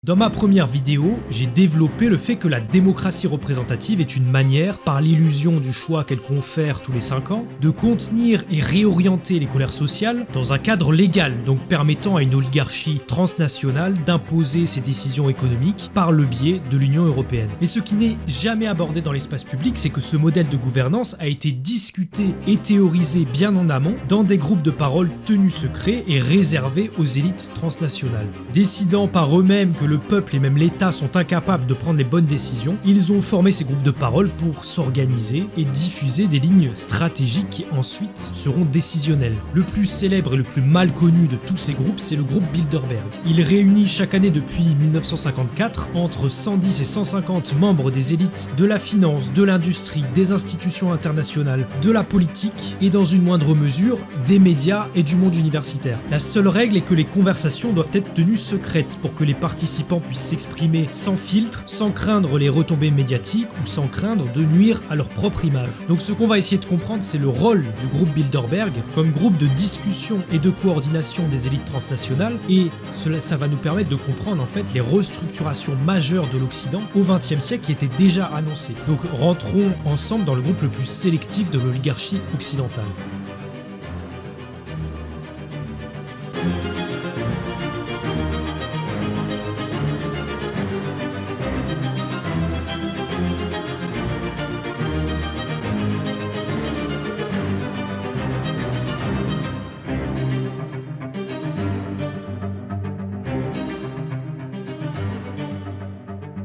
Dans ma première vidéo, j'ai développé le fait que la démocratie représentative est une manière, par l'illusion du choix qu'elle confère tous les 5 ans, de contenir et réorienter les colères sociales dans un cadre légal, donc permettant à une oligarchie transnationale d'imposer ses décisions économiques par le biais de l'Union européenne. Mais ce qui n'est jamais abordé dans l'espace public, c'est que ce modèle de gouvernance a été discuté et théorisé bien en amont dans des groupes de parole tenus secrets et réservés aux élites transnationales. Décidant par eux-mêmes que le peuple et même l'État sont incapables de prendre les bonnes décisions, ils ont formé ces groupes de parole pour s'organiser et diffuser des lignes stratégiques qui ensuite seront décisionnelles. Le plus célèbre et le plus mal connu de tous ces groupes, c'est le groupe Bilderberg. Il réunit chaque année depuis 1954 entre 110 et 150 membres des élites de la finance, de l'industrie, des institutions internationales, de la politique et dans une moindre mesure des médias et du monde universitaire. La seule règle est que les conversations doivent être tenues secrètes pour que les participants puissent s'exprimer sans filtre, sans craindre les retombées médiatiques ou sans craindre de nuire à leur propre image. Donc ce qu'on va essayer de comprendre, c'est le rôle du groupe Bilderberg comme groupe de discussion et de coordination des élites transnationales, et ça va nous permettre de comprendre en fait les restructurations majeures de l'Occident au XXe siècle qui étaient déjà annoncées. Donc rentrons ensemble dans le groupe le plus sélectif de l'oligarchie occidentale.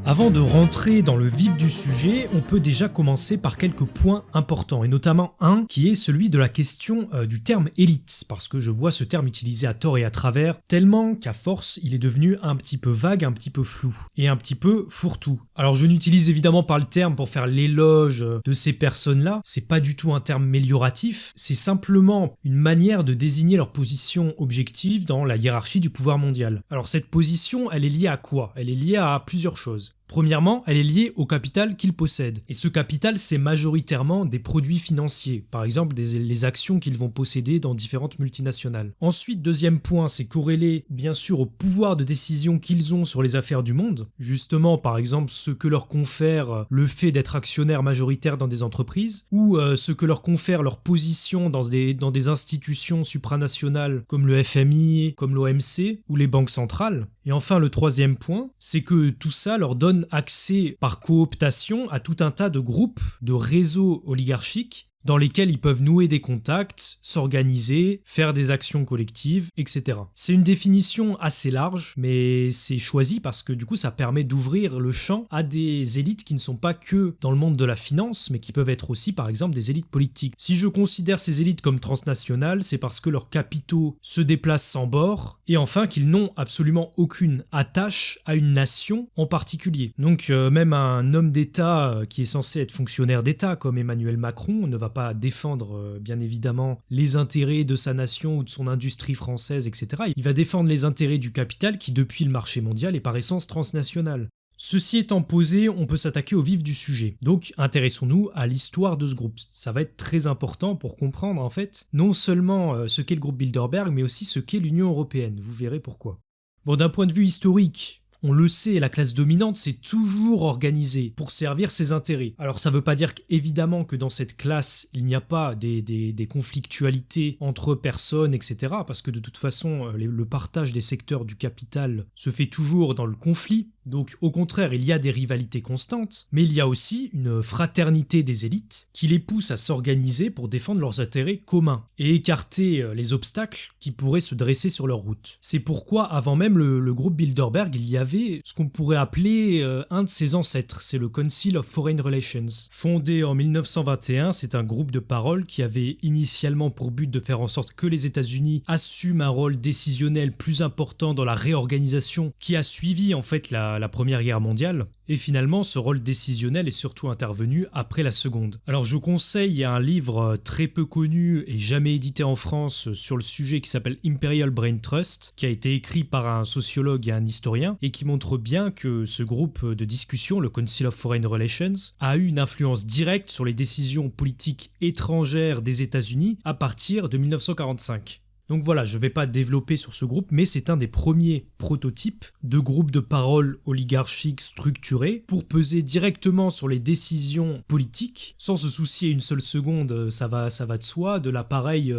Avant de rentrer dans le vif du sujet, on peut déjà commencer par quelques points importants, et notamment un qui est celui de la question du terme élite, parce que je vois ce terme utilisé à tort et à travers, tellement qu'à force il est devenu un petit peu vague, un petit peu flou, et un petit peu fourre-tout. Alors je n'utilise évidemment pas le terme pour faire l'éloge de ces personnes-là, c'est pas du tout un terme mélioratif, c'est simplement une manière de désigner leur position objective dans la hiérarchie du pouvoir mondial. Alors cette position, elle est liée à quoi ? Elle est liée à plusieurs choses. Premièrement, elle est liée au capital qu'ils possèdent. Et ce capital, c'est majoritairement des produits financiers, par exemple les actions qu'ils vont posséder dans différentes multinationales. Ensuite, deuxième point, c'est corrélé bien sûr au pouvoir de décision qu'ils ont sur les affaires du monde. Justement, par exemple, ce que leur confère le fait d'être actionnaire majoritaire dans des entreprises, ou ce que leur confère leur position dans des institutions supranationales comme le FMI, comme l'OMC, ou les banques centrales. Et enfin, le troisième point, c'est que tout ça leur donne accès par cooptation à tout un tas de groupes, de réseaux oligarchiques dans lesquels ils peuvent nouer des contacts, s'organiser, faire des actions collectives, etc. C'est une définition assez large, mais c'est choisi parce que du coup ça permet d'ouvrir le champ à des élites qui ne sont pas que dans le monde de la finance, mais qui peuvent être aussi par exemple des élites politiques. Si je considère ces élites comme transnationales, c'est parce que leurs capitaux se déplacent sans bord, et enfin qu'ils n'ont absolument aucune attache à une nation en particulier. Donc même un homme d'État qui est censé être fonctionnaire d'État comme Emmanuel Macron ne va pas défendre bien évidemment les intérêts de sa nation ou de son industrie française, etc. Il va défendre les intérêts du capital qui depuis le marché mondial est par essence transnational. Ceci étant posé, on peut s'attaquer au vif du sujet. Donc intéressons-nous à l'histoire de ce groupe. Ça va être très important pour comprendre en fait non seulement ce qu'est le groupe Bilderberg, mais aussi ce qu'est l'Union européenne. Vous verrez pourquoi. Bon, d'un point de vue historique, on le sait, la classe dominante s'est toujours organisée pour servir ses intérêts. Alors ça veut pas dire évidemment que dans cette classe, il n'y a pas des conflictualités entre personnes, etc. Parce que de toute façon, le partage des secteurs du capital se fait toujours dans le conflit. Donc au contraire, il y a des rivalités constantes, mais il y a aussi une fraternité des élites qui les pousse à s'organiser pour défendre leurs intérêts communs et écarter les obstacles qui pourraient se dresser sur leur route. C'est pourquoi avant même le groupe Bilderberg, il y avait ce qu'on pourrait appeler un de ses ancêtres, c'est le Council of Foreign Relations. Fondé en 1921, c'est un groupe de parole qui avait initialement pour but de faire en sorte que les États-Unis assument un rôle décisionnel plus important dans la réorganisation qui a suivi en fait la Première Guerre mondiale, et finalement ce rôle décisionnel est surtout intervenu après la Seconde. Alors je conseille un livre très peu connu et jamais édité en France sur le sujet qui s'appelle Imperial Brain Trust, qui a été écrit par un sociologue et un historien, et qui montre bien que ce groupe de discussion, le Council of Foreign Relations, a eu une influence directe sur les décisions politiques étrangères des États-Unis à partir de 1945. Donc voilà, je ne vais pas développer sur ce groupe, mais c'est un des premiers prototypes de groupe de parole oligarchique structuré pour peser directement sur les décisions politiques, sans se soucier une seule seconde, ça va de soi, de l'appareil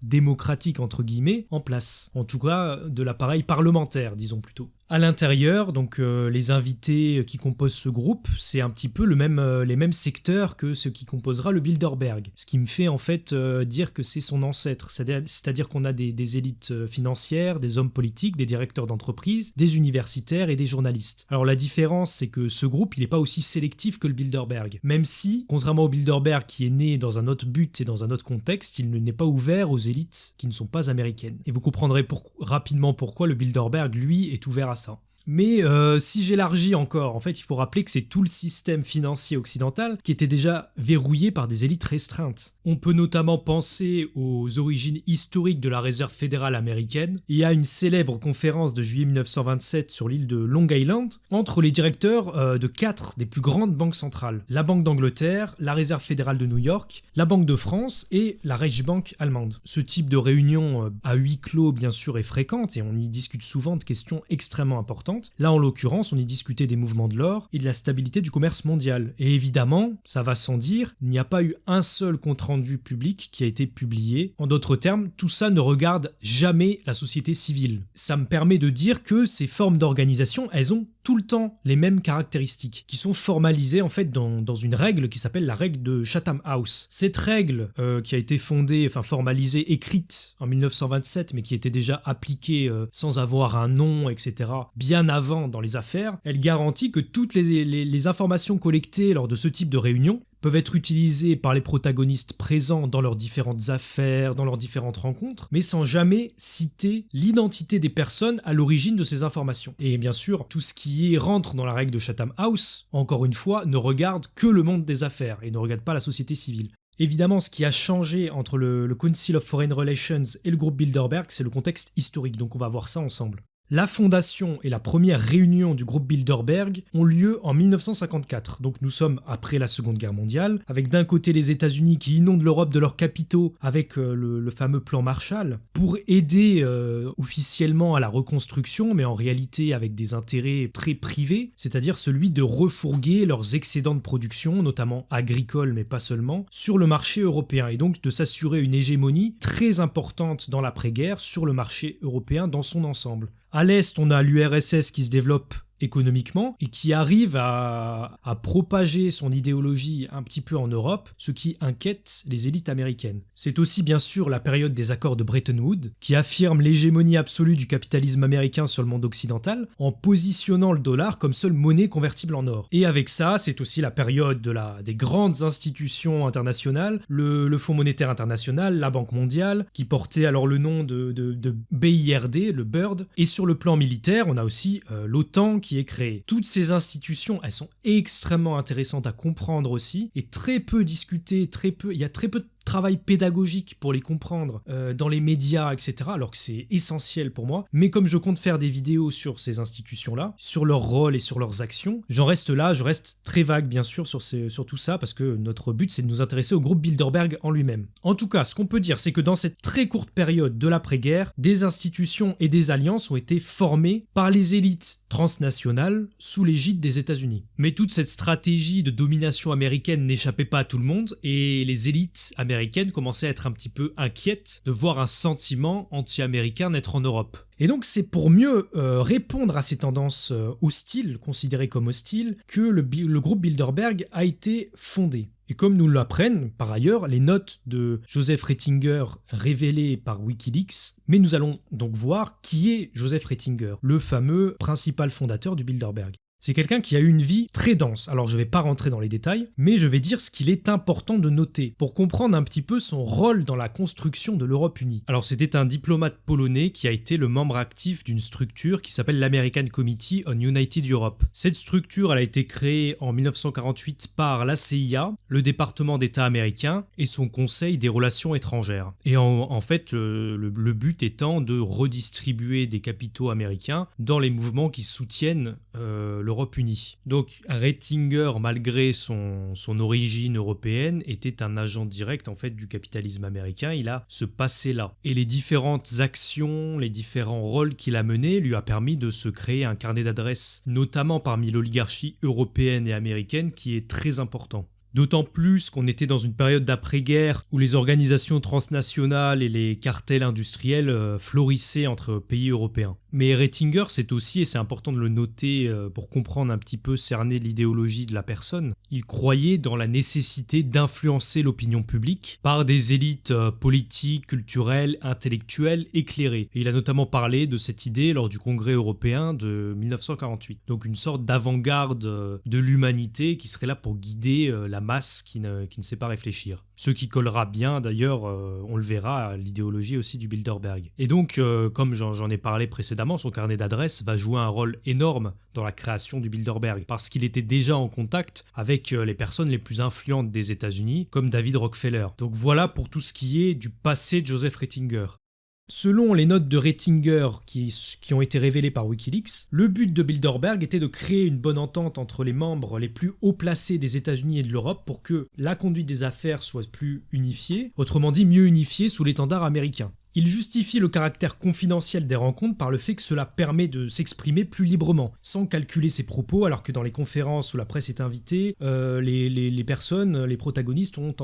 démocratique entre guillemets en place. En tout cas, de l'appareil parlementaire, disons plutôt. À l'intérieur, donc les invités qui composent ce groupe, c'est un petit peu les mêmes secteurs que ce qui composera le Bilderberg. Ce qui me fait en fait dire que c'est son ancêtre. C'est-à-dire qu'on a des élites financières, des hommes politiques, des directeurs d'entreprise, des universitaires et des journalistes. Alors la différence, c'est que ce groupe, il n'est pas aussi sélectif que le Bilderberg. Même si, contrairement au Bilderberg qui est né dans un autre but et dans un autre contexte, il n'est pas ouvert aux élites qui ne sont pas américaines. Et vous comprendrez rapidement pourquoi le Bilderberg, lui, est ouvert à ça. Mais si j'élargis encore, en fait, il faut rappeler que c'est tout le système financier occidental qui était déjà verrouillé par des élites restreintes. On peut notamment penser aux origines historiques de la Réserve fédérale américaine et à une célèbre conférence de juillet 1927 sur l'île de Long Island entre les directeurs de 4 des plus grandes banques centrales. La Banque d'Angleterre, la Réserve fédérale de New York, la Banque de France et la Reichsbank allemande. Ce type de réunion à huis clos, bien sûr, est fréquente et on y discute souvent de questions extrêmement importantes. Là, en l'occurrence, on y discutait des mouvements de l'or et de la stabilité du commerce mondial. Et évidemment, ça va sans dire, il n'y a pas eu un seul compte-rendu public qui a été publié. En d'autres termes, tout ça ne regarde jamais la société civile. Ça me permet de dire que ces formes d'organisation, elles ont tout le temps les mêmes caractéristiques, qui sont formalisées en fait dans une règle qui s'appelle la règle de Chatham House. Cette règle qui a été formalisée, écrite en 1927, mais qui était déjà appliquée sans avoir un nom, etc., bien avant dans les affaires, elle garantit que toutes les informations collectées lors de ce type de réunion peuvent être utilisées par les protagonistes présents dans leurs différentes affaires, dans leurs différentes rencontres, mais sans jamais citer l'identité des personnes à l'origine de ces informations. Et bien sûr, tout ce qui rentre dans la règle de Chatham House, encore une fois, ne regarde que le monde des affaires et ne regarde pas la société civile. Évidemment, ce qui a changé entre le Council of Foreign Relations et le groupe Bilderberg, c'est le contexte historique, donc on va voir ça ensemble. La fondation et la première réunion du groupe Bilderberg ont lieu en 1954, donc nous sommes après la Seconde Guerre mondiale, avec d'un côté les États-Unis qui inondent l'Europe de leurs capitaux avec le fameux plan Marshall, pour aider officiellement à la reconstruction, mais en réalité avec des intérêts très privés, c'est-à-dire celui de refourguer leurs excédents de production, notamment agricoles mais pas seulement, sur le marché européen, et donc de s'assurer une hégémonie très importante dans l'après-guerre sur le marché européen dans son ensemble. À l'Est, on a l'URSS qui se développe économiquement et qui arrive à propager son idéologie un petit peu en Europe, ce qui inquiète les élites américaines. C'est aussi bien sûr la période des accords de Bretton Woods qui affirme l'hégémonie absolue du capitalisme américain sur le monde occidental en positionnant le dollar comme seule monnaie convertible en or. Et avec ça, c'est aussi la période des grandes institutions internationales, le Fonds monétaire international, la Banque mondiale, qui portait alors le nom de BIRD, le BIRD, et sur le plan militaire, on a aussi l'OTAN qui est créée. Toutes ces institutions, elles sont extrêmement intéressantes à comprendre aussi, et très peu discutées, il y a très peu de travail pédagogique pour les comprendre dans les médias, etc., alors que c'est essentiel pour moi. Mais comme je compte faire des vidéos sur ces institutions-là, sur leur rôle et sur leurs actions, je reste très vague bien sûr sur tout ça, parce que notre but c'est de nous intéresser au groupe Bilderberg en lui-même. En tout cas, ce qu'on peut dire, c'est que dans cette très courte période de l'après-guerre, des institutions et des alliances ont été formées par les élites transnationales sous l'égide des États-Unis. Mais toute cette stratégie de domination américaine n'échappait pas à tout le monde, et les élites américaines commençaient à être un petit peu inquiètes de voir un sentiment anti-américain naître en Europe. Et donc c'est pour mieux répondre à ces tendances hostiles, considérées comme hostiles, que le groupe Bilderberg a été fondé. Et comme nous l'apprennent, par ailleurs, les notes de Joseph Ratzinger révélées par Wikileaks, mais nous allons donc voir qui est Joseph Ratzinger, le fameux principal fondateur du Bilderberg. C'est quelqu'un qui a eu une vie très dense. Alors je vais pas rentrer dans les détails, mais je vais dire ce qu'il est important de noter pour comprendre un petit peu son rôle dans la construction de l'Europe unie. Alors c'était un diplomate polonais qui a été le membre actif d'une structure qui s'appelle l'American Committee on United Europe. Cette structure, elle a été créée en 1948 par la CIA, le département d'État américain et son conseil des relations étrangères. Et en fait, le but étant de redistribuer des capitaux américains dans les mouvements qui soutiennent l'Europe unie. Donc Ratzinger, malgré son origine européenne, était un agent direct en fait du capitalisme américain. Il a ce passé-là. Et les différentes actions, les différents rôles qu'il a menés lui a permis de se créer un carnet d'adresses, notamment parmi l'oligarchie européenne et américaine, qui est très important. D'autant plus qu'on était dans une période d'après-guerre où les organisations transnationales et les cartels industriels florissaient entre pays européens. Mais Ratzinger, c'est aussi, et c'est important de le noter pour comprendre un petit peu, cerner l'idéologie de la personne, il croyait dans la nécessité d'influencer l'opinion publique par des élites politiques, culturelles, intellectuelles éclairées. Et il a notamment parlé de cette idée lors du Congrès européen de 1948. Donc une sorte d'avant-garde de l'humanité qui serait là pour guider la masse qui ne sait pas réfléchir. Ce qui collera bien, d'ailleurs, on le verra, à l'idéologie aussi du Bilderberg. Et donc, comme j'en ai parlé précédemment, son carnet d'adresses va jouer un rôle énorme dans la création du Bilderberg, parce qu'il était déjà en contact avec les personnes les plus influentes des États-Unis, comme David Rockefeller. Donc voilà pour tout ce qui est du passé de Joseph Ratzinger. Selon les notes de Ratzinger qui ont été révélées par Wikileaks, le but de Bilderberg était de créer une bonne entente entre les membres les plus haut placés des États-Unis et de l'Europe pour que la conduite des affaires soit plus unifiée, autrement dit mieux unifiée sous l'étendard américain. Il justifie le caractère confidentiel des rencontres par le fait que cela permet de s'exprimer plus librement, sans calculer ses propos, alors que dans les conférences où la presse est invitée, les personnes, les protagonistes ont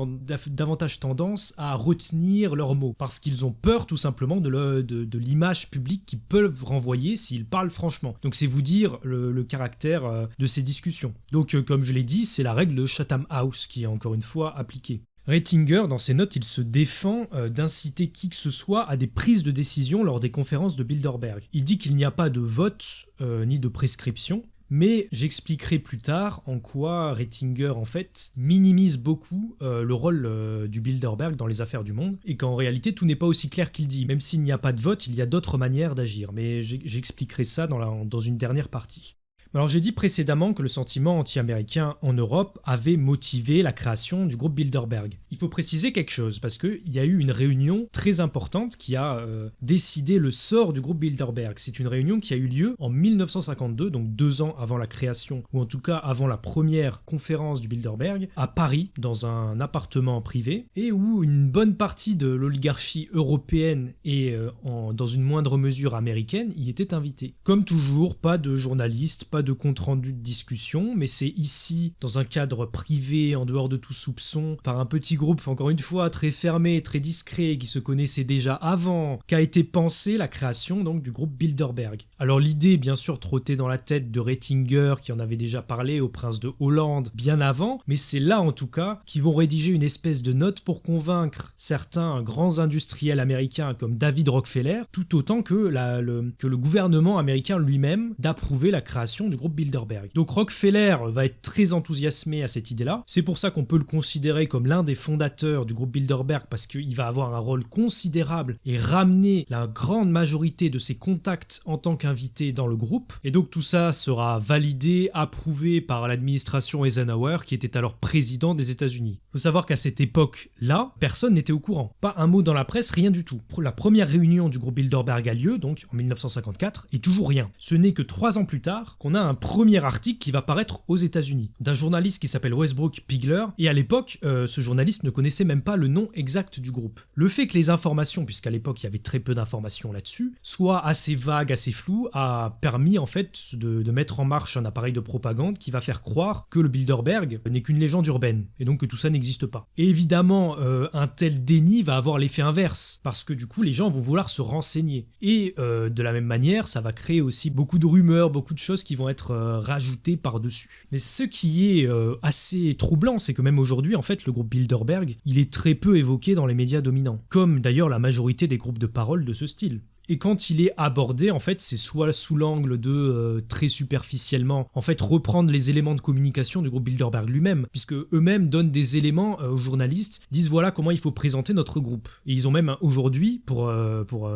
davantage tendance à retenir leurs mots, parce qu'ils ont peur tout simplement de l'image publique qu'ils peuvent renvoyer s'ils parlent franchement. Donc c'est vous dire le caractère de ces discussions. Donc comme je l'ai dit, c'est la règle de Chatham House qui est encore une fois appliquée. Ratzinger, dans ses notes, il se défend d'inciter qui que ce soit à des prises de décision lors des conférences de Bilderberg. Il dit qu'il n'y a pas de vote ni de prescription, mais j'expliquerai plus tard en quoi Ratzinger, en fait, minimise beaucoup le rôle du Bilderberg dans les affaires du monde, et qu'en réalité, tout n'est pas aussi clair qu'il dit. Même s'il n'y a pas de vote, il y a d'autres manières d'agir, mais j'expliquerai ça dans une dernière partie. Alors j'ai dit précédemment que le sentiment anti-américain en Europe avait motivé la création du groupe Bilderberg. Il faut préciser quelque chose, parce qu'il y a eu une réunion très importante qui a décidé le sort du groupe Bilderberg. C'est une réunion qui a eu lieu en 1952, donc 2 ans avant la création, ou en tout cas avant la première conférence du Bilderberg, à Paris, dans un appartement privé, et où une bonne partie de l'oligarchie européenne et dans une moindre mesure américaine y était invitée. Comme toujours, pas de journalistes, pas de compte-rendu de discussion, mais c'est ici, dans un cadre privé, en dehors de tout soupçon, par un petit groupe, encore une fois, très fermé, très discret, qui se connaissait déjà avant, qu'a été pensée la création donc du groupe Bilderberg. Alors l'idée, bien sûr, trottait dans la tête de Ratzinger, qui en avait déjà parlé au prince de Hollande bien avant, mais c'est là, en tout cas, qu'ils vont rédiger une espèce de note pour convaincre certains grands industriels américains comme David Rockefeller, tout autant que le gouvernement américain lui-même, d'approuver la création du groupe Bilderberg. Donc Rockefeller va être très enthousiasmé à cette idée-là. C'est pour ça qu'on peut le considérer comme l'un des fondateurs du groupe Bilderberg, parce qu'il va avoir un rôle considérable et ramener la grande majorité de ses contacts en tant qu'invité dans le groupe. Et donc tout ça sera validé, approuvé par l'administration Eisenhower, qui était alors président des États-Unis. Il faut savoir qu'à cette époque-là, personne n'était au courant. Pas un mot dans la presse, rien du tout. La première réunion du groupe Bilderberg a lieu, donc en 1954, et toujours rien. Ce n'est que 3 ans plus tard qu'on a un premier article qui va paraître aux États-Unis, d'un journaliste qui s'appelle Westbrook Pigler, et à l'époque, ce journaliste ne connaissait même pas le nom exact du groupe. Le fait que les informations, puisqu'à l'époque il y avait très peu d'informations là-dessus, soient assez vagues, assez floues, a permis en fait de mettre en marche un appareil de propagande qui va faire croire que le Bilderberg n'est qu'une légende urbaine, et donc que tout ça n'existe pas. Et évidemment, un tel déni va avoir l'effet inverse, parce que du coup les gens vont vouloir se renseigner. Et de la même manière, ça va créer aussi beaucoup de rumeurs, beaucoup de choses qui vont être rajoutées par-dessus. Mais ce qui est assez troublant, c'est que même aujourd'hui, en fait, le groupe Bilderberg, il est très peu évoqué dans les médias dominants, comme d'ailleurs la majorité des groupes de parole de ce style. Et quand il est abordé, en fait, c'est soit sous l'angle de, très superficiellement, en fait, reprendre les éléments de communication du groupe Bilderberg lui-même, puisque eux-mêmes donnent des éléments aux journalistes, disent voilà comment il faut présenter notre groupe. Et ils ont même, aujourd'hui, pour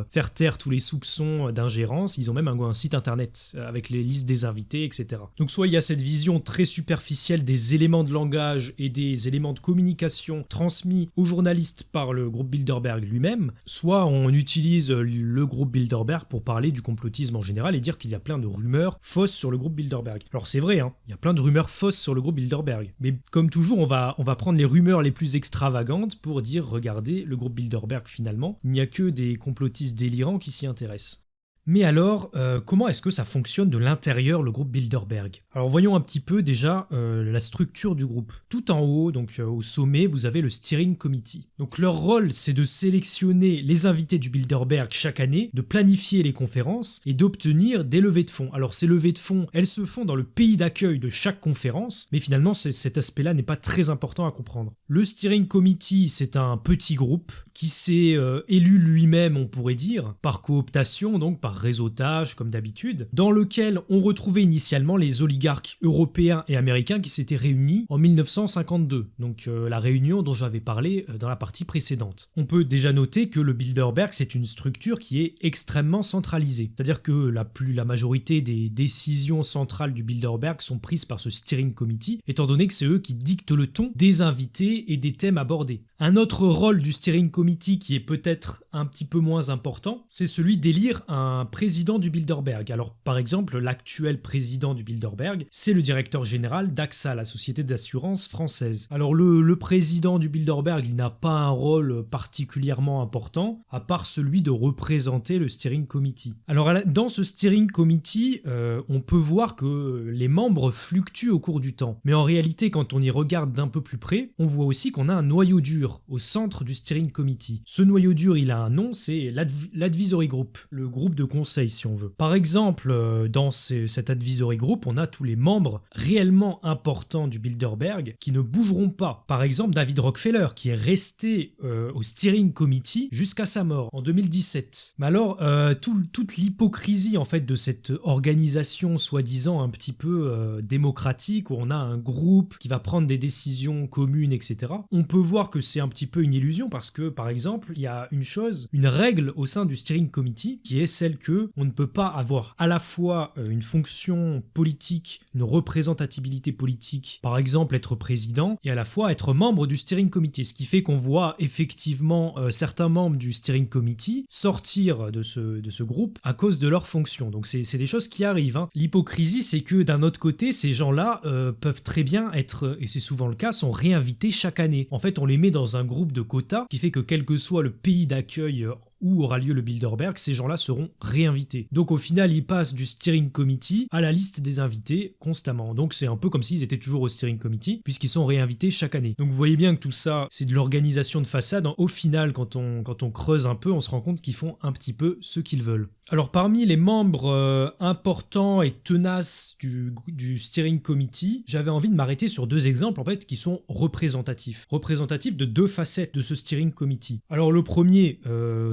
faire taire tous les soupçons d'ingérence, ils ont même un site internet avec les listes des invités, etc. Donc soit il y a cette vision très superficielle des éléments de langage et des éléments de communication transmis aux journalistes par le groupe Bilderberg lui-même, soit on utilise le groupe groupe Bilderberg pour parler du complotisme en général et dire qu'il y a plein de rumeurs fausses sur le groupe Bilderberg. Alors c'est vrai, hein, il y a plein de rumeurs fausses sur le groupe Bilderberg. Mais comme toujours, on va prendre les rumeurs les plus extravagantes pour dire, regardez, le groupe Bilderberg finalement, il n'y a que des complotistes délirants qui s'y intéressent. Mais alors, comment est-ce que ça fonctionne de l'intérieur, le groupe Bilderberg? Alors voyons un petit peu déjà la structure du groupe. Tout en haut, donc au sommet, vous avez le Steering Committee. Donc leur rôle, c'est de sélectionner les invités du Bilderberg chaque année, de planifier les conférences et d'obtenir des levées de fonds. Alors ces levées de fonds, elles se font dans le pays d'accueil de chaque conférence, mais finalement cet aspect-là n'est pas très important à comprendre. Le Steering Committee, c'est un petit groupe qui s'est élu lui-même, on pourrait dire, par cooptation, donc par réseautage comme d'habitude, dans lequel on retrouvait initialement les oligarques européens et américains qui s'étaient réunis en 1952, donc la réunion dont j'avais parlé dans la partie précédente. On peut déjà noter que le Bilderberg, c'est une structure qui est extrêmement centralisée, c'est-à-dire que la majorité des décisions centrales du Bilderberg sont prises par ce Steering Committee, étant donné que c'est eux qui dictent le ton des invités et des thèmes abordés. Un autre rôle du Steering Committee qui est peut-être un petit peu moins important, c'est celui d'élire un président du Bilderberg. Alors par exemple, l'actuel président du Bilderberg, c'est le directeur général d'AXA, la société d'assurance française. Alors le président du Bilderberg, il n'a pas un rôle particulièrement important, à part celui de représenter le Steering Committee. Alors dans ce Steering Committee, on peut voir que les membres fluctuent au cours du temps. Mais en réalité, quand on y regarde d'un peu plus près, on voit aussi qu'on a un noyau dur au centre du Steering Committee. Ce noyau dur, il a un nom, c'est l'Advisory Group, le groupe de conseil si on veut. Par exemple, dans cet Advisory Group, on a tous les membres réellement importants du Bilderberg qui ne bougeront pas. Par exemple, David Rockefeller, qui est resté au Steering Committee jusqu'à sa mort en 2017. Mais alors, toute l'hypocrisie en fait de cette organisation soi-disant un petit peu démocratique, où on a un groupe qui va prendre des décisions communes, etc. On peut voir que c'est un petit peu une illusion parce que, par exemple, il y a une règle au sein du Steering Committee qui est celle que on ne peut pas avoir à la fois une fonction politique, une représentativité politique, par exemple être président, et à la fois être membre du Steering Committee. Ce qui fait qu'on voit effectivement certains membres du Steering Committee sortir de ce groupe à cause de leur fonction. Donc c'est des choses qui arrivent, hein. L'hypocrisie, c'est que d'un autre côté, ces gens-là peuvent très bien être, et c'est souvent le cas, sont réinvités chaque année. En fait, on les met dans un groupe de quotas qui fait que quel que soit le pays d'accueil où aura lieu le Bilderberg, ces gens-là seront réinvités. Donc au final, ils passent du Steering Committee à la liste des invités constamment. Donc c'est un peu comme s'ils étaient toujours au Steering Committee, puisqu'ils sont réinvités chaque année. Donc vous voyez bien que tout ça, c'est de l'organisation de façade. Au final, quand on creuse un peu, on se rend compte qu'ils font un petit peu ce qu'ils veulent. Alors parmi les membres importants et tenaces du Steering Committee, j'avais envie de m'arrêter sur deux exemples en fait qui sont représentatifs de deux facettes de ce Steering Committee. Alors le premier,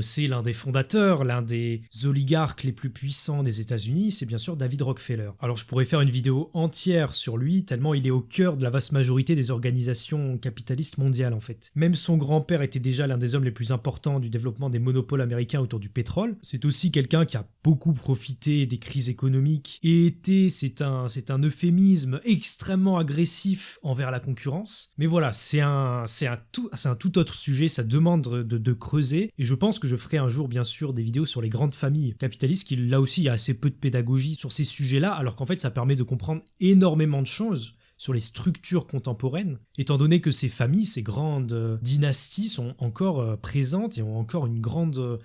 c'est l'un des fondateurs, l'un des oligarques les plus puissants des États-Unis, c'est bien sûr David Rockefeller. Alors je pourrais faire une vidéo entière sur lui, tellement il est au cœur de la vaste majorité des organisations capitalistes mondiales en fait. Même son grand-père était déjà l'un des hommes les plus importants du développement des monopoles américains autour du pétrole. C'est aussi quelqu'un qui a beaucoup profité des crises économiques et c'est un euphémisme extrêmement agressif envers la concurrence. Mais voilà, c'est un tout autre sujet, ça demande de creuser, et je pense que je ferai un jour bien sûr des vidéos sur les grandes familles capitalistes, qui là aussi il y a assez peu de pédagogie sur ces sujets-là, alors qu'en fait ça permet de comprendre énormément de choses sur les structures contemporaines, étant donné que ces familles, ces grandes dynasties sont encore présentes et ont encore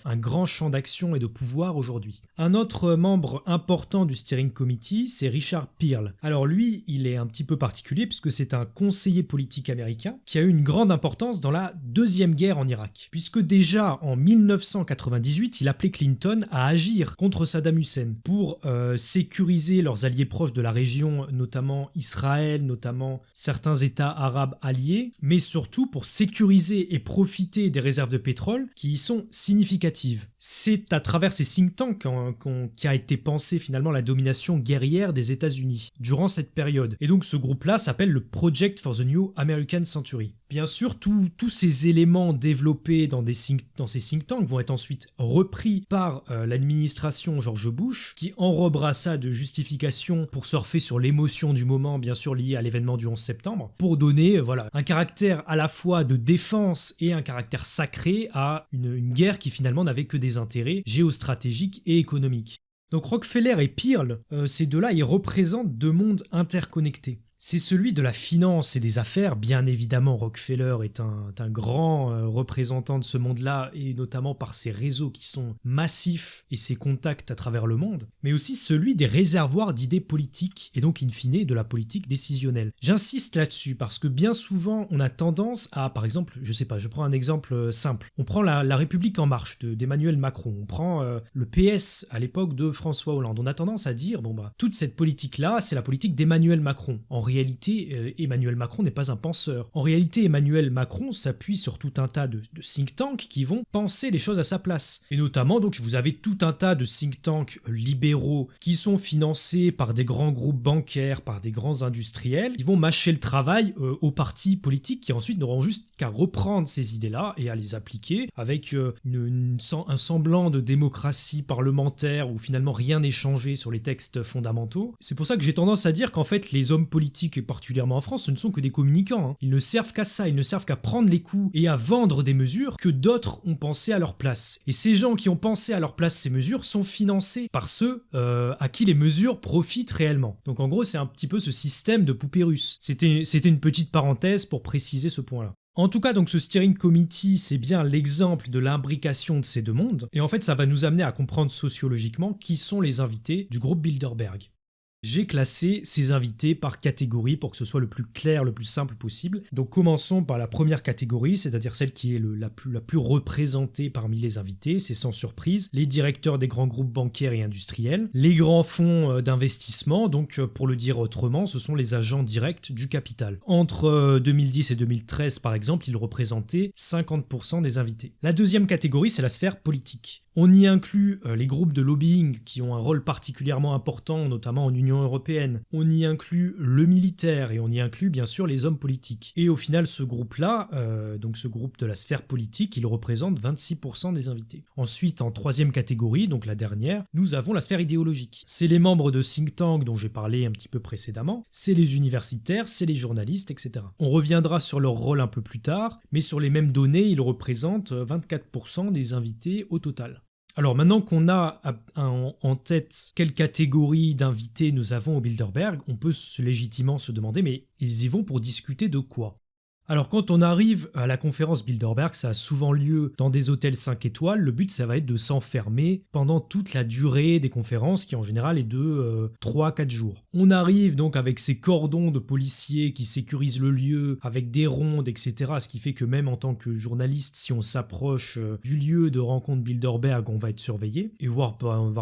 un grand champ d'action et de pouvoir aujourd'hui. Un autre membre important du Steering Committee, c'est Richard Pearl. Alors lui, il est un petit peu particulier puisque c'est un conseiller politique américain qui a eu une grande importance dans la deuxième guerre en Irak, puisque déjà en 1998, il appelait Clinton à agir contre Saddam Hussein pour sécuriser leurs alliés proches de la région, notamment Israël, notamment certains États arabes alliés, mais surtout pour sécuriser et profiter des réserves de pétrole qui y sont significatives. C'est à travers ces think tanks qu'a été pensée finalement la domination guerrière des États-Unis durant cette période. Et donc ce groupe-là s'appelle le Project for the New American Century. Bien sûr, tous ces éléments développés dans ces think tanks vont être ensuite repris par l'administration George Bush, qui enrobera ça de justification pour surfer sur l'émotion du moment, bien sûr liée à l'événement du 11 septembre, pour donner un caractère à la fois de défense et un caractère sacré à une guerre qui finalement n'avait que des des intérêts géostratégiques et économiques. Donc Rockefeller et Pearl, ces deux-là, ils représentent deux mondes interconnectés. C'est celui de la finance et des affaires. Bien évidemment, Rockefeller est un grand représentant de ce monde-là, et notamment par ses réseaux qui sont massifs et ses contacts à travers le monde, mais aussi celui des réservoirs d'idées politiques, et donc in fine de la politique décisionnelle. J'insiste là-dessus parce que bien souvent, on a tendance à, par exemple, je prends un exemple simple. On prend la République en marche d'Emmanuel Macron, on prend le PS à l'époque de François Hollande. On a tendance à dire, toute cette politique-là, c'est la politique d'Emmanuel Macron. En réalité, Emmanuel Macron n'est pas un penseur. En réalité, Emmanuel Macron s'appuie sur tout un tas de think tanks qui vont penser les choses à sa place. Et notamment, donc, vous avez tout un tas de think tanks libéraux qui sont financés par des grands groupes bancaires, par des grands industriels, qui vont mâcher le travail aux partis politiques qui ensuite n'auront juste qu'à reprendre ces idées-là et à les appliquer avec un semblant de démocratie parlementaire où finalement rien n'est changé sur les textes fondamentaux. C'est pour ça que j'ai tendance à dire qu'en fait, les hommes politiques, et particulièrement en France, ce ne sont que des communicants. Ils ne servent qu'à ça, ils ne servent qu'à prendre les coups et à vendre des mesures que d'autres ont pensé à leur place. Et ces gens qui ont pensé à leur place ces mesures sont financés par ceux à qui les mesures profitent réellement. Donc en gros, c'est un petit peu ce système de poupée russe. C'était une petite parenthèse pour préciser ce point-là. En tout cas, donc ce steering committee, c'est bien l'exemple de l'imbrication de ces deux mondes. Et en fait, ça va nous amener à comprendre sociologiquement qui sont les invités du groupe Bilderberg. J'ai classé ces invités par catégorie pour que ce soit le plus clair, le plus simple possible. Donc commençons par la première catégorie, c'est-à-dire celle qui est la plus représentée parmi les invités, c'est sans surprise les directeurs des grands groupes bancaires et industriels, les grands fonds d'investissement, donc pour le dire autrement, ce sont les agents directs du capital. Entre 2010 et 2013 par exemple, ils représentaient 50% des invités. La deuxième catégorie, c'est la sphère politique. On y inclut les groupes de lobbying qui ont un rôle particulièrement important, notamment en Union européenne. On y inclut le militaire et on y inclut bien sûr les hommes politiques. Et au final, ce groupe-là, donc ce groupe de la sphère politique, il représente 26% des invités. Ensuite, en troisième catégorie, donc la dernière, nous avons la sphère idéologique. C'est les membres de think tank dont j'ai parlé un petit peu précédemment, c'est les universitaires, c'est les journalistes, etc. On reviendra sur leur rôle un peu plus tard, mais sur les mêmes données, ils représentent 24% des invités au total. Alors maintenant qu'on a en tête quelle catégorie d'invités nous avons au Bilderberg, on peut légitimement se demander mais ils y vont pour discuter de quoi ? Alors quand on arrive à la conférence Bilderberg, ça a souvent lieu dans des hôtels 5 étoiles, le but ça va être de s'enfermer pendant toute la durée des conférences qui en général est de 3-4 jours. On arrive donc avec ces cordons de policiers qui sécurisent le lieu, avec des rondes, etc. Ce qui fait que même en tant que journaliste, si on s'approche du lieu de rencontre Bilderberg, on va être surveillé, et voire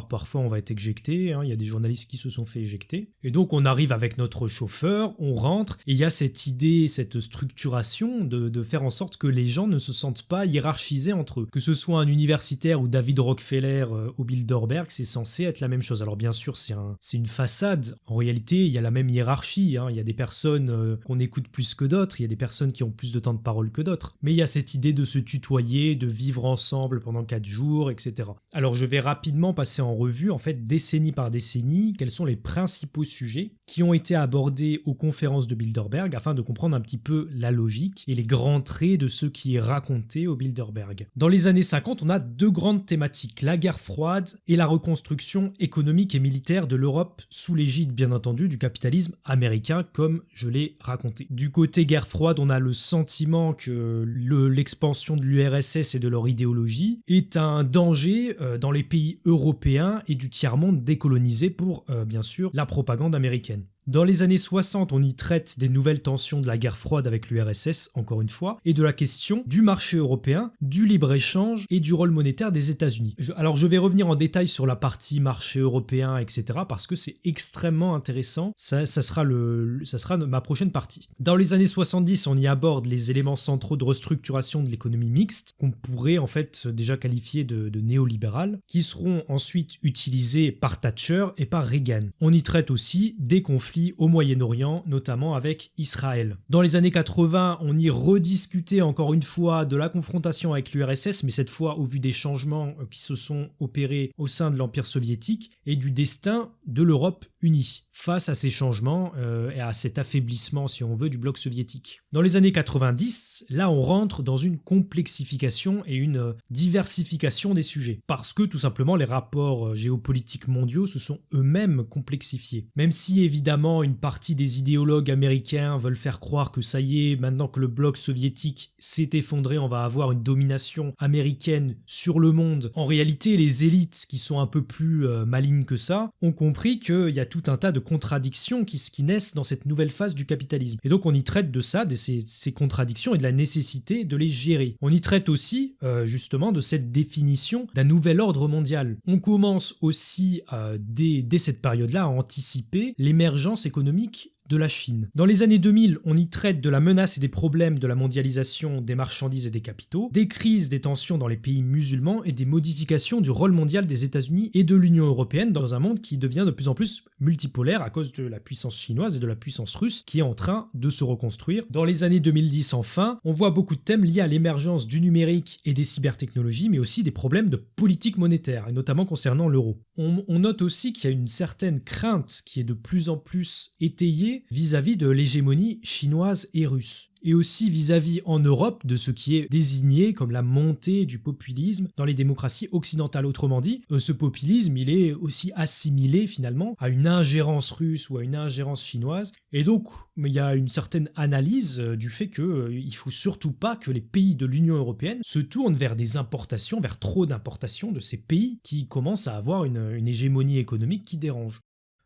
parfois on va être éjecté, il y a des journalistes qui se sont fait éjecter. Et donc on arrive avec notre chauffeur, on rentre, et il y a cette idée, cette structure de faire en sorte que les gens ne se sentent pas hiérarchisés entre eux. Que ce soit un universitaire ou David Rockefeller au Bilderberg, c'est censé être la même chose. Alors bien sûr, c'est une façade. En réalité, il y a la même hiérarchie. Il y a des personnes qu'on écoute plus que d'autres, il y a des personnes qui ont plus de temps de parole que d'autres. Mais il y a cette idée de se tutoyer, de vivre ensemble pendant 4 jours, etc. Alors je vais rapidement passer en revue, en fait, décennie par décennie, quels sont les principaux sujets qui ont été abordés aux conférences de Bilderberg afin de comprendre un petit peu la logique et les grands traits de ce qui est raconté au Bilderberg. Dans les années 50, on a deux grandes thématiques, la guerre froide et la reconstruction économique et militaire de l'Europe sous l'égide bien entendu du capitalisme américain comme je l'ai raconté. Du côté guerre froide, on a le sentiment que l'expansion de l'URSS et de leur idéologie est un danger dans les pays européens et du tiers-monde décolonisé pour bien sûr la propagande américaine. Dans les années 60, on y traite des nouvelles tensions de la guerre froide avec l'URSS, encore une fois, et de la question du marché européen, du libre-échange et du rôle monétaire des États-Unis. Alors je vais revenir en détail sur la partie marché européen, etc., parce que c'est extrêmement intéressant, ça sera ma prochaine partie. Dans les années 70, on y aborde les éléments centraux de restructuration de l'économie mixte, qu'on pourrait en fait déjà qualifier de néolibéral, qui seront ensuite utilisés par Thatcher et par Reagan. On y traite aussi des conflits au Moyen-Orient, notamment avec Israël. Dans les années 80, on y rediscutait encore une fois de la confrontation avec l'URSS, mais cette fois au vu des changements qui se sont opérés au sein de l'Empire soviétique et du destin de l'Europe unie. face à ces changements et à cet affaiblissement, si on veut, du bloc soviétique. Dans les années 90, là on rentre dans une complexification et une diversification des sujets, parce que tout simplement les rapports géopolitiques mondiaux se sont eux-mêmes complexifiés. Même si évidemment une partie des idéologues américains veulent faire croire que ça y est, maintenant que le bloc soviétique s'est effondré, on va avoir une domination américaine sur le monde. En réalité, les élites qui sont un peu plus malignes que ça ont compris qu'il y a tout un tas de contradictions qui naissent dans cette nouvelle phase du capitalisme. Et donc on y traite de ça, de ces contradictions et de la nécessité de les gérer. On y traite aussi justement de cette définition d'un nouvel ordre mondial. On commence aussi dès cette période-là à anticiper l'émergence économique de la Chine. Dans les années 2000, on y traite de la menace et des problèmes de la mondialisation des marchandises et des capitaux, des crises, des tensions dans les pays musulmans et des modifications du rôle mondial des États-Unis et de l'Union européenne dans un monde qui devient de plus en plus multipolaire à cause de la puissance chinoise et de la puissance russe qui est en train de se reconstruire. Dans les années 2010 enfin, on voit beaucoup de thèmes liés à l'émergence du numérique et des cybertechnologies, mais aussi des problèmes de politique monétaire, et notamment concernant l'euro. On note aussi qu'il y a une certaine crainte qui est de plus en plus étayée vis-à-vis de l'hégémonie chinoise et russe. Et aussi vis-à-vis en Europe de ce qui est désigné comme la montée du populisme dans les démocraties occidentales. Autrement dit, ce populisme, il est aussi assimilé finalement à une ingérence russe ou à une ingérence chinoise. Et donc, il y a une certaine analyse du fait qu'il ne faut surtout pas que les pays de l'Union européenne se tournent vers des importations, vers trop d'importations de ces pays qui commencent à avoir une hégémonie économique qui dérange.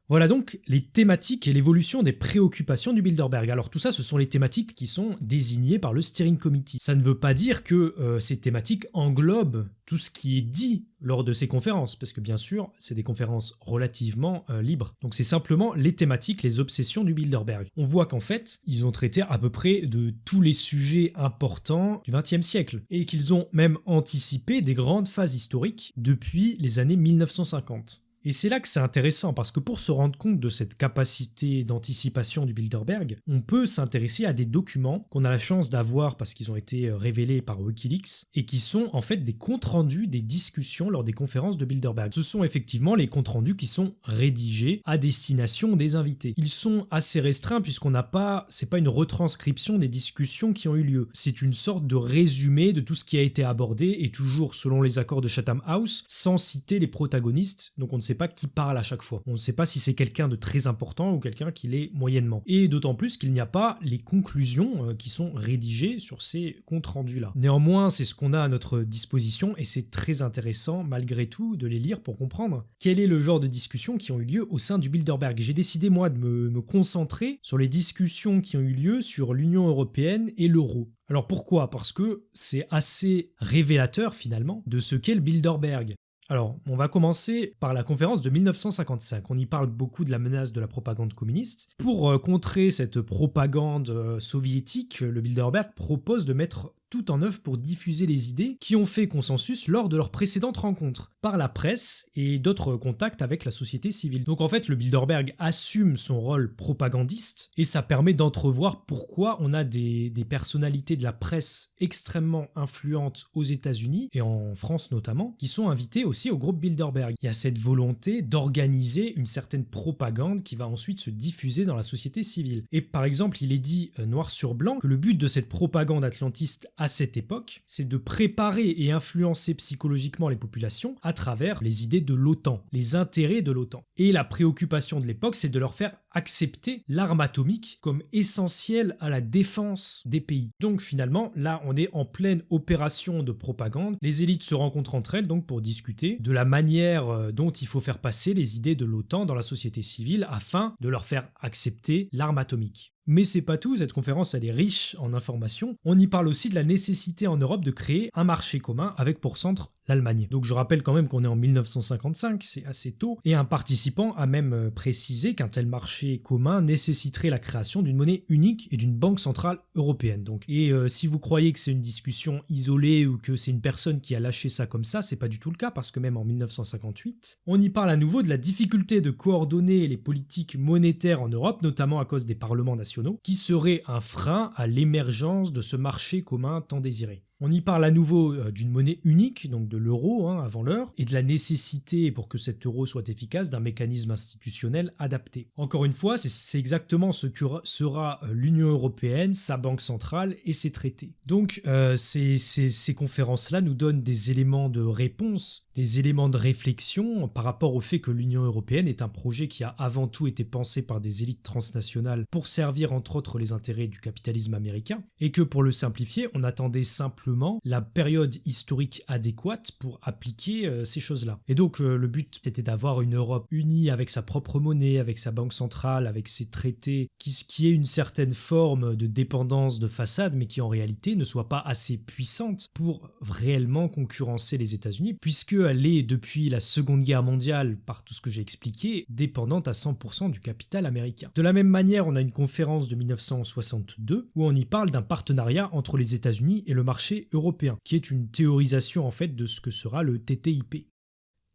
Voilà donc les thématiques et l'évolution des préoccupations du Bilderberg. Alors tout ça, ce sont les thématiques qui sont désignées par le Steering Committee. Ça ne veut pas dire que ces thématiques englobent tout ce qui est dit lors de ces conférences, parce que bien sûr, c'est des conférences relativement libres. Donc c'est simplement les thématiques, les obsessions du Bilderberg. On voit qu'en fait, ils ont traité à peu près de tous les sujets importants du XXe siècle, et qu'ils ont même anticipé des grandes phases historiques depuis les années 1950. Et c'est là que c'est intéressant, parce que pour se rendre compte de cette capacité d'anticipation du Bilderberg, on peut s'intéresser à des documents qu'on a la chance d'avoir parce qu'ils ont été révélés par Wikileaks, et qui sont en fait des comptes rendus des discussions lors des conférences de Bilderberg. Ce sont effectivement les comptes rendus qui sont rédigés à destination des invités. Ils sont assez restreints puisqu'on n'a pas, c'est pas une retranscription des discussions qui ont eu lieu. C'est une sorte de résumé de tout ce qui a été abordé, et toujours selon les accords de Chatham House, sans citer les protagonistes, donc on ne sait pas qui parle à chaque fois. On ne sait pas si c'est quelqu'un de très important ou quelqu'un qui l'est moyennement. Et d'autant plus qu'il n'y a pas les conclusions qui sont rédigées sur ces comptes rendus-là. Néanmoins, c'est ce qu'on a à notre disposition, et c'est très intéressant malgré tout de les lire pour comprendre quel est le genre de discussions qui ont eu lieu au sein du Bilderberg. J'ai décidé moi de me concentrer sur les discussions qui ont eu lieu sur l'Union européenne et l'euro. Alors pourquoi ? Parce que c'est assez révélateur finalement de ce qu'est le Bilderberg. Alors, on va commencer par la conférence de 1955. On y parle beaucoup de la menace de la propagande communiste. Pour contrer cette propagande soviétique, le Bilderberg propose de mettre tout en œuvre pour diffuser les idées qui ont fait consensus lors de leurs précédentes rencontres, par la presse et d'autres contacts avec la société civile. Donc en fait, le Bilderberg assume son rôle propagandiste, et ça permet d'entrevoir pourquoi on a des personnalités de la presse extrêmement influentes aux États-Unis, et en France notamment, qui sont invitées aussi au groupe Bilderberg. Il y a cette volonté d'organiser une certaine propagande qui va ensuite se diffuser dans la société civile. Et par exemple, il est dit noir sur blanc que le but de cette propagande atlantiste à cette époque, c'est de préparer et influencer psychologiquement les populations à travers les idées de l'OTAN, les intérêts de l'OTAN. Et la préoccupation de l'époque, c'est de leur faire accepter l'arme atomique comme essentielle à la défense des pays. Donc finalement, là, on est en pleine opération de propagande. Les élites se rencontrent entre elles donc pour discuter de la manière dont il faut faire passer les idées de l'OTAN dans la société civile afin de leur faire accepter l'arme atomique. Mais c'est pas tout, cette conférence elle est riche en informations. On y parle aussi de la nécessité en Europe de créer un marché commun avec pour centre l'Allemagne. Donc je rappelle quand même qu'on est en 1955, c'est assez tôt, et un participant a même précisé qu'un tel marché commun nécessiterait la création d'une monnaie unique et d'une banque centrale européenne. Donc. Et si vous croyez que c'est une discussion isolée ou que c'est une personne qui a lâché ça comme ça, c'est pas du tout le cas, parce que même en 1958, on y parle à nouveau de la difficulté de coordonner les politiques monétaires en Europe, notamment à cause des parlements nationaux, qui serait un frein à l'émergence de ce marché commun tant désiré. On y parle à nouveau d'une monnaie unique, donc de l'euro avant l'heure, et de la nécessité pour que cet euro soit efficace d'un mécanisme institutionnel adapté. Encore une fois, c'est exactement ce que sera l'Union européenne, sa banque centrale et ses traités. Donc ces conférences-là nous donnent des éléments de réponse, des éléments de réflexion par rapport au fait que l'Union européenne est un projet qui a avant tout été pensé par des élites transnationales pour servir entre autres les intérêts du capitalisme américain, et que pour le simplifier, on attendait simplement la période historique adéquate pour appliquer ces choses-là. Et donc le but c'était d'avoir une Europe unie avec sa propre monnaie, avec sa banque centrale, avec ses traités, qui ait une certaine forme de dépendance de façade, mais qui en réalité ne soit pas assez puissante pour réellement concurrencer les États-Unis, puisqu'elle est depuis la Seconde Guerre mondiale, par tout ce que j'ai expliqué, dépendante à 100% du capital américain. De la même manière, on a une conférence de 1962 où on y parle d'un partenariat entre les États-Unis et le marché européen, qui est une théorisation en fait de ce que sera le TTIP.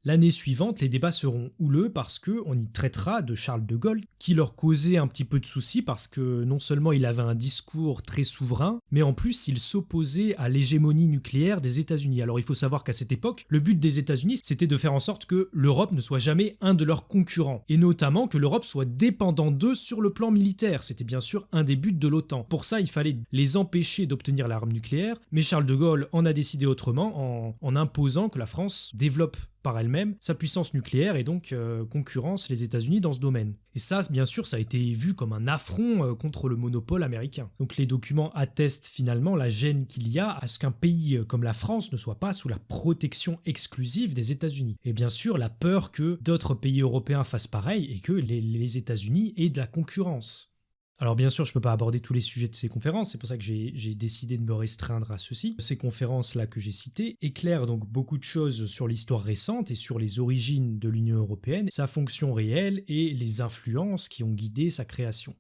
L'année suivante, les débats seront houleux parce qu'on y traitera de Charles de Gaulle, qui leur causait un petit peu de soucis parce que non seulement il avait un discours très souverain, mais en plus il s'opposait à l'hégémonie nucléaire des États-Unis. Alors il faut savoir qu'à cette époque, le but des États-Unis, c'était de faire en sorte que l'Europe ne soit jamais un de leurs concurrents, et notamment que l'Europe soit dépendante d'eux sur le plan militaire. C'était bien sûr un des buts de l'OTAN. Pour ça, il fallait les empêcher d'obtenir l'arme nucléaire, mais Charles de Gaulle en a décidé autrement en imposant que la France développe par elle-même sa puissance nucléaire et donc concurrence les États-Unis dans ce domaine. Et ça, bien sûr, ça a été vu comme un affront contre le monopole américain. Donc les documents attestent finalement la gêne qu'il y a à ce qu'un pays comme la France ne soit pas sous la protection exclusive des États-Unis. Et bien sûr, la peur que d'autres pays européens fassent pareil et que les États-Unis aient de la concurrence. Alors bien sûr, je ne peux pas aborder tous les sujets de ces conférences, c'est pour ça que j'ai décidé de me restreindre à ceci. Ces conférences-là que j'ai citées éclairent donc beaucoup de choses sur l'histoire récente et sur les origines de l'Union européenne, sa fonction réelle et les influences qui ont guidé sa création.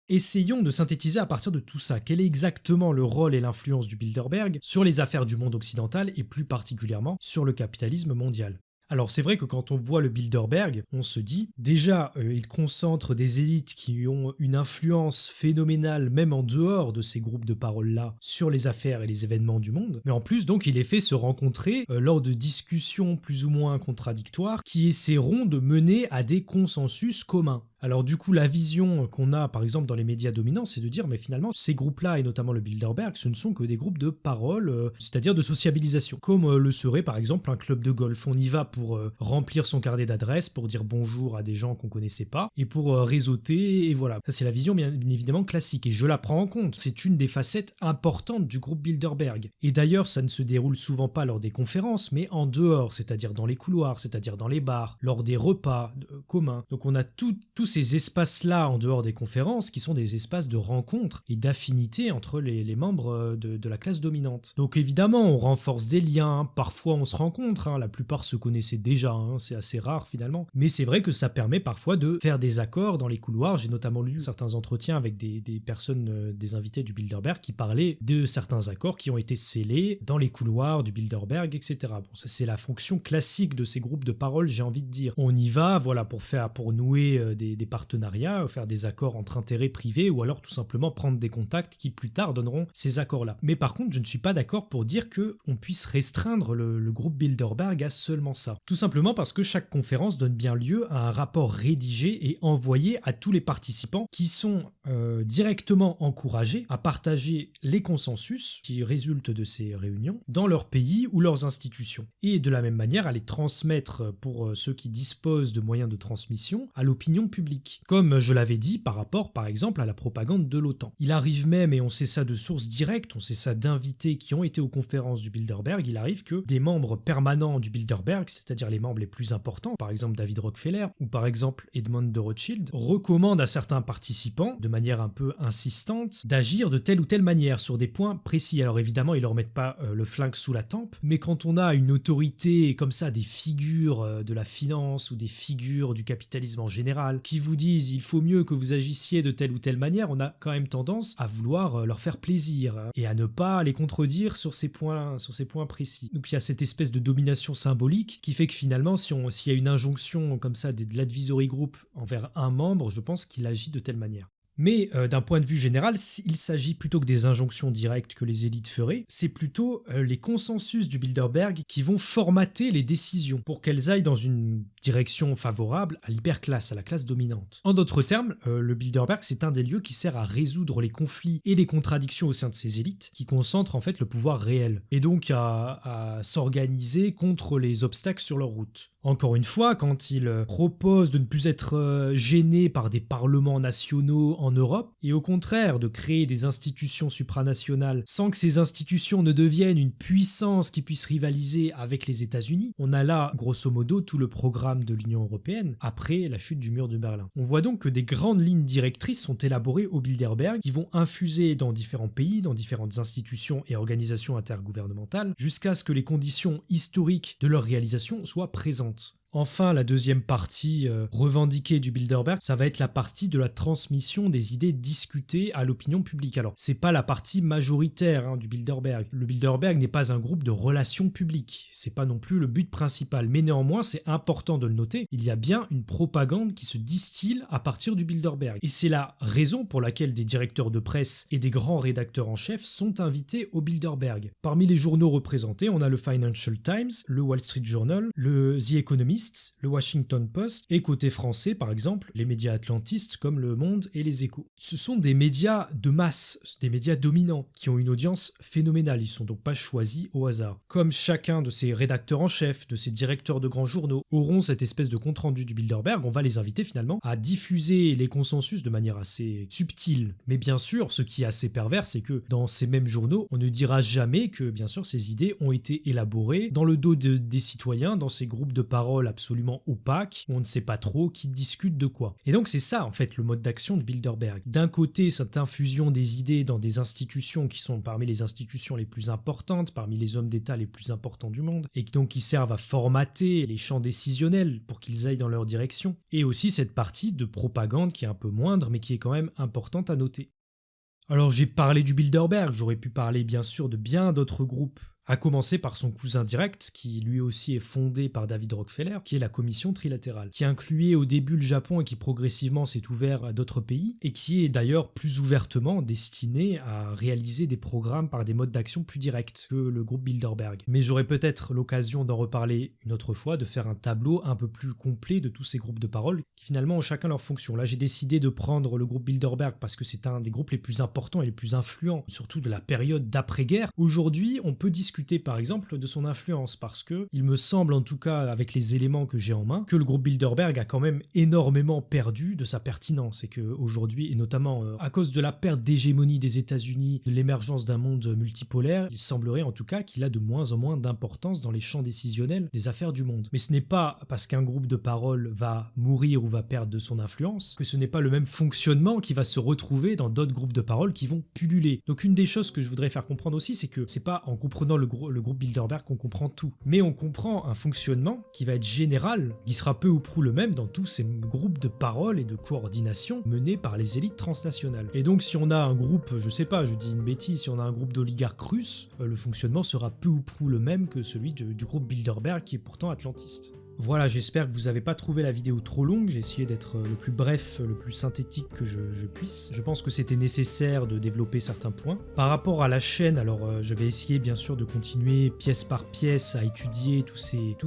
Essayons de synthétiser à partir de tout ça, quel est exactement le rôle et l'influence du Bilderberg sur les affaires du monde occidental et plus particulièrement sur le capitalisme mondial. Alors c'est vrai que quand on voit le Bilderberg, on se dit, déjà il concentre des élites qui ont une influence phénoménale même en dehors de ces groupes de parole-là sur les affaires et les événements du monde, mais en plus donc il les fait se rencontrer lors de discussions plus ou moins contradictoires qui essaieront de mener à des consensus communs. Alors du coup, la vision qu'on a par exemple dans les médias dominants, c'est de dire mais finalement ces groupes-là, et notamment le Bilderberg, ce ne sont que des groupes de parole, c'est-à-dire de sociabilisation, comme le serait par exemple un club de golf. On y va pour remplir son carnet d'adresses, pour dire bonjour à des gens qu'on connaissait pas, et pour réseauter, et voilà. Ça c'est la vision bien évidemment classique, et je la prends en compte. C'est une des facettes importantes du groupe Bilderberg. Et d'ailleurs, ça ne se déroule souvent pas lors des conférences, mais en dehors, c'est-à-dire dans les couloirs, c'est-à-dire dans les bars, lors des repas communs. Donc on a tous ces espaces-là en dehors des conférences qui sont des espaces de rencontre et d'affinité entre les membres de la classe dominante. Donc évidemment, on renforce des liens, parfois on se rencontre, la plupart se connaissaient déjà, c'est assez rare finalement, mais c'est vrai que ça permet parfois de faire des accords dans les couloirs. J'ai notamment lu certains entretiens avec des personnes, des invités du Bilderberg qui parlaient de certains accords qui ont été scellés dans les couloirs du Bilderberg, etc. Bon, ça c'est la fonction classique de ces groupes de parole, j'ai envie de dire. On y va, voilà, pour nouer des partenariats, faire des accords entre intérêts privés ou alors tout simplement prendre des contacts qui plus tard donneront ces accords-là. Mais par contre, je ne suis pas d'accord pour dire qu'on puisse restreindre le groupe Bilderberg à seulement ça. Tout simplement parce que chaque conférence donne bien lieu à un rapport rédigé et envoyé à tous les participants qui sont directement encouragés à partager les consensus qui résultent de ces réunions dans leur pays ou leurs institutions. Et de la même manière à les transmettre pour ceux qui disposent de moyens de transmission à l'opinion publique. Comme je l'avais dit par rapport par exemple à la propagande de l'OTAN. Il arrive même, et on sait ça de sources directes, on sait ça d'invités qui ont été aux conférences du Bilderberg, il arrive que des membres permanents du Bilderberg, c'est-à-dire les membres les plus importants, par exemple David Rockefeller ou par exemple Edmond de Rothschild, recommandent à certains participants, de manière un peu insistante, d'agir de telle ou telle manière sur des points précis. Alors évidemment, ils leur mettent pas le flingue sous la tempe, mais quand on a une autorité comme ça, des figures de la finance ou des figures du capitalisme en général, qui vous disent il faut mieux que vous agissiez de telle ou telle manière, on a quand même tendance à vouloir leur faire plaisir et à ne pas les contredire sur ces points précis. Donc il y a cette espèce de domination symbolique qui fait que finalement, s'il y a une injonction comme ça de l'advisory group envers un membre, je pense qu'il agit de telle manière. Mais d'un point de vue général, il s'agit plutôt que des injonctions directes que les élites feraient, c'est plutôt les consensus du Bilderberg qui vont formater les décisions pour qu'elles aillent dans une direction favorable à l'hyperclasse, à la classe dominante. En d'autres termes, le Bilderberg, c'est un des lieux qui sert à résoudre les conflits et les contradictions au sein de ces élites, qui concentrent en fait le pouvoir réel, et donc à s'organiser contre les obstacles sur leur route. Encore une fois, quand il propose de ne plus être gêné par des parlements nationaux en Europe, et au contraire de créer des institutions supranationales sans que ces institutions ne deviennent une puissance qui puisse rivaliser avec les États-Unis, on a là, grosso modo, tout le programme de l'Union européenne après la chute du mur de Berlin. On voit donc que des grandes lignes directrices sont élaborées au Bilderberg qui vont infuser dans différents pays, dans différentes institutions et organisations intergouvernementales, jusqu'à ce que les conditions historiques de leur réalisation soient présentes. Enfin, la deuxième partie revendiquée du Bilderberg, ça va être la partie de la transmission des idées discutées à l'opinion publique. Alors, c'est pas la partie majoritaire du Bilderberg. Le Bilderberg n'est pas un groupe de relations publiques. C'est pas non plus le but principal. Mais néanmoins, c'est important de le noter, il y a bien une propagande qui se distille à partir du Bilderberg. Et c'est la raison pour laquelle des directeurs de presse et des grands rédacteurs en chef sont invités au Bilderberg. Parmi les journaux représentés, on a le Financial Times, le Wall Street Journal, le The Economist, le Washington Post, et côté français par exemple, les médias atlantistes comme Le Monde et Les Échos. Ce sont des médias de masse, des médias dominants, qui ont une audience phénoménale, ils sont donc pas choisis au hasard. Comme chacun de ces rédacteurs en chef, de ces directeurs de grands journaux, auront cette espèce de compte-rendu du Bilderberg, on va les inviter finalement à diffuser les consensus de manière assez subtile. Mais bien sûr, ce qui est assez pervers, c'est que dans ces mêmes journaux, on ne dira jamais que bien sûr ces idées ont été élaborées dans le dos des citoyens, dans ces groupes de parole absolument opaque, où on ne sait pas trop qui discute de quoi. Et donc c'est ça en fait le mode d'action de Bilderberg. D'un côté, cette infusion des idées dans des institutions qui sont parmi les institutions les plus importantes, parmi les hommes d'État les plus importants du monde, et donc qui servent à formater les champs décisionnels pour qu'ils aillent dans leur direction. Et aussi cette partie de propagande qui est un peu moindre, mais qui est quand même importante à noter. Alors j'ai parlé du Bilderberg, j'aurais pu parler bien sûr de bien d'autres groupes, à commencer par son cousin direct, qui lui aussi est fondé par David Rockefeller, qui est la Commission trilatérale, qui incluait au début le Japon et qui progressivement s'est ouvert à d'autres pays, et qui est d'ailleurs plus ouvertement destiné à réaliser des programmes par des modes d'action plus directs que le groupe Bilderberg. Mais j'aurai peut-être l'occasion d'en reparler une autre fois, de faire un tableau un peu plus complet de tous ces groupes de parole, qui finalement ont chacun leur fonction. Là j'ai décidé de prendre le groupe Bilderberg parce que c'est un des groupes les plus importants et les plus influents, surtout de la période d'après-guerre. Aujourd'hui, on peut discuter par exemple de son influence parce que il me semble en tout cas avec les éléments que j'ai en main que le groupe Bilderberg a quand même énormément perdu de sa pertinence et que aujourd'hui et notamment à cause de la perte d'hégémonie des États-Unis, de l'émergence d'un monde multipolaire, il semblerait en tout cas qu'il a de moins en moins d'importance dans les champs décisionnels des affaires du monde. Mais ce n'est pas parce qu'un groupe de parole va mourir ou va perdre de son influence que ce n'est pas le même fonctionnement qui va se retrouver dans d'autres groupes de parole qui vont pulluler. Donc une des choses que je voudrais faire comprendre aussi, c'est que c'est pas en comprenant le groupe Bilderberg qu'on comprend tout, mais on comprend un fonctionnement qui va être général, qui sera peu ou prou le même dans tous ces groupes de parole et de coordination menés par les élites transnationales. Et donc si on a un groupe, je sais pas, je dis une bêtise, si on a un groupe d'oligarques russes, le fonctionnement sera peu ou prou le même que celui du groupe Bilderberg qui est pourtant atlantiste. Voilà, j'espère que vous n'avez pas trouvé la vidéo trop longue, j'ai essayé d'être le plus bref, le plus synthétique que je puisse. Je pense que c'était nécessaire de développer certains points. Par rapport à la chaîne, alors je vais essayer bien sûr de continuer pièce par pièce à étudier tous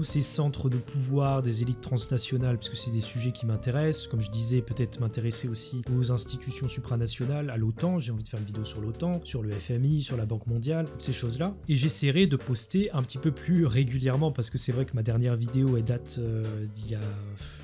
ces centres de pouvoir des élites transnationales, parce que c'est des sujets qui m'intéressent. Comme je disais, peut-être m'intéresser aussi aux institutions supranationales, à l'OTAN, j'ai envie de faire une vidéo sur l'OTAN, sur le FMI, sur la Banque mondiale, toutes ces choses-là. Et j'essaierai de poster un petit peu plus régulièrement, parce que c'est vrai que ma dernière vidéo est d'il y a,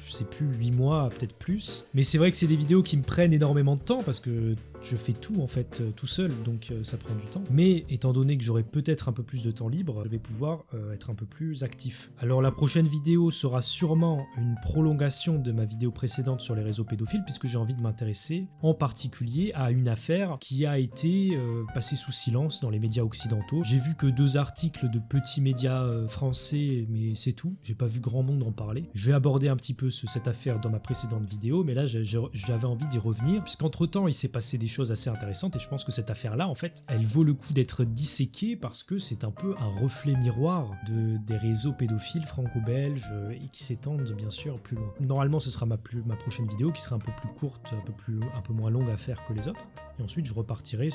je sais plus, 8 mois, peut-être plus. Mais c'est vrai que c'est des vidéos qui me prennent énormément de temps parce que je fais tout en fait tout seul, donc ça prend du temps. Mais étant donné que j'aurai peut-être un peu plus de temps libre, je vais pouvoir être un peu plus actif. Alors la prochaine vidéo sera sûrement une prolongation de ma vidéo précédente sur les réseaux pédophiles, puisque j'ai envie de m'intéresser en particulier à une affaire qui a été passée sous silence dans les médias occidentaux. J'ai vu que 2 articles de petits médias français, mais c'est tout. J'ai pas vu grand monde en parler. Je vais aborder un petit peu cette affaire dans ma précédente vidéo, mais là j'avais envie d'y revenir, puisqu'entre temps il s'est passé des choses assez intéressantes, et je pense que cette affaire-là, en fait, elle vaut le coup d'être disséquée parce que c'est un peu un reflet miroir des réseaux pédophiles franco-belges et qui s'étendent bien sûr plus loin. Normalement ce sera ma prochaine vidéo qui sera un peu plus courte, un peu moins longue à faire que les autres, et ensuite je repartirai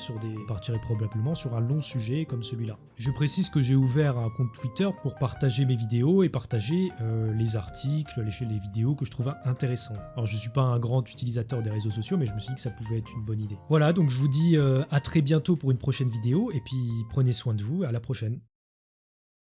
probablement sur un long sujet comme celui-là. Je précise que j'ai ouvert un compte Twitter pour partager mes vidéos et partager les articles, les vidéos que je trouve intéressantes. Alors je suis pas un grand utilisateur des réseaux sociaux, mais je me suis dit que ça pouvait être une bonne idée. Voilà, donc je vous dis à très bientôt pour une prochaine vidéo, et puis prenez soin de vous, à la prochaine.